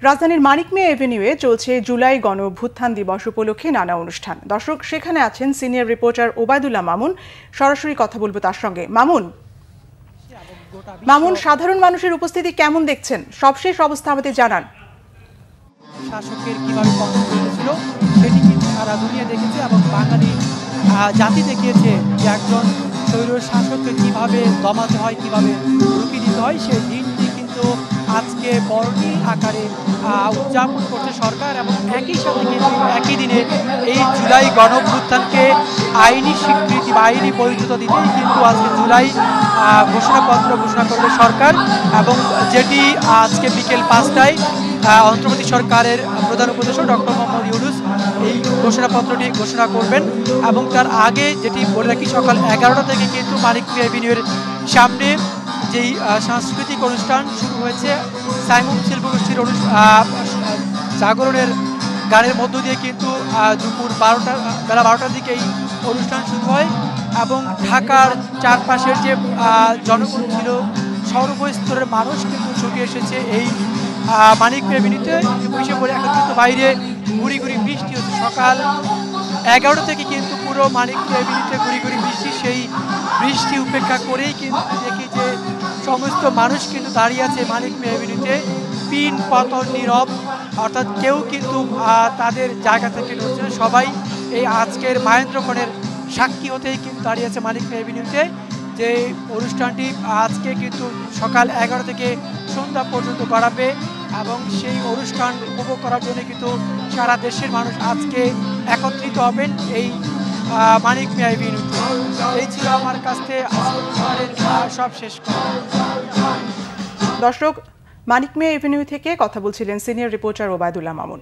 রাজধানীর মানিক মিয়া এভিনিউয়ে চলছে জুলাই গণ অভ্যুত্থান দিবস উপলক্ষে নানা অনুষ্ঠান। দর্শক, সেখানে আছেন সিনিয়র রিপোর্টার ওবায়দুল্লাহ মামুন। সরাসরি কথা বলবো তার সঙ্গে। মামুন, সাধারণ মানুষের উপস্থিতি কেমন দেখছেন? সবশেষ অবস্থা আমাদের জানান। শাসকের কিভাবে পতন ঘটেছিল সেটি কিন্তু সারা দুনিয়া দেখেছে এবং বাঙালি জাতি দেখিয়েছে যে একজন স্বৈর শাসককে কিভাবে দমাতে হয়, কিভাবে রুখে দিতে হয়। সেই দিনটি কিন্তু আজকে বর্ণিল আকারে উদযাপন করছে সরকার এবং একই সাথে কিন্তু একই দিনে এই জুলাই গণঅভ্যুত্থানকে আইনি স্বীকৃতি বা আইনি বৈধতা দিতেই কিন্তু আজকে জুলাই ঘোষণাপত্র ঘোষণা করবে সরকার, এবং যেটি আজকে বিকেল 5টায় অন্তর্বর্তী সরকারের প্রধান উপদেষ্টা ডক্টর মোহাম্মদ ইউনূস এই ঘোষণাপত্রটি ঘোষণা করবেন। এবং তার আগে যেটি বলে রাখি, সকাল 11টা থেকে কিন্তু মানিক মিয়া এভিনিউয়ের সামনে যেই সাংস্কৃতিক অনুষ্ঠান শুরু হয়েছে, সাইমন শিল্পগোষ্ঠীর জাগরণের গানের মধ্য দিয়ে কিন্তু দুপুর বেলা 12টার দিকে এই অনুষ্ঠান শুরু হয়। এবং ঢাকার চারপাশের যে জনগণ ছিল, সর্বস্তরের মানুষ কিন্তু ছুটে এসেছে এই মানিক মিয়া এভিনিউতে। বসে পড়ে একত্রিত বাইরে গুড়ি গুড়ি বৃষ্টি হচ্ছে। সকাল 11টা থেকে কিন্তু পুরো মানিক মিয়া এভিনিউতে গুড়ি গুড়ি বৃষ্টি। সেই বৃষ্টি উপেক্ষা করেই কিন্তু দেখি যে সমস্ত মানুষ কিন্তু দাঁড়িয়ে আছে মানিক মিয়া এভিনিউতে, পিন পতন নীরব, অর্থাৎ কেউ কিন্তু তাদের জায়গা থেকে নড়ছে না। সবাই এই আজকের মাহেন্দ্রক্ষণের সাক্ষী হতেই কিন্তু দাঁড়িয়ে আছে মানিক মিয়া এভিনিউতে। যে অনুষ্ঠানটি আজকে কিন্তু সকাল 11 থেকে সন্ধ্যা পর্যন্ত গড়াবে এবং সেই অনুষ্ঠান উপভোগ করার জন্য কিন্তু সারা দেশের মানুষ আজকে একত্রিত হবেন এই মানিক মিয়া এভিনিউতে। এই ছিল আমার কাছে সব শেষ করা। দর্শক, মানিক মিয়া এভিনিউ থেকে কথা বলছিলেন সিনিয়র রিপোর্টার ওবায়দুল্লাহ মামুন।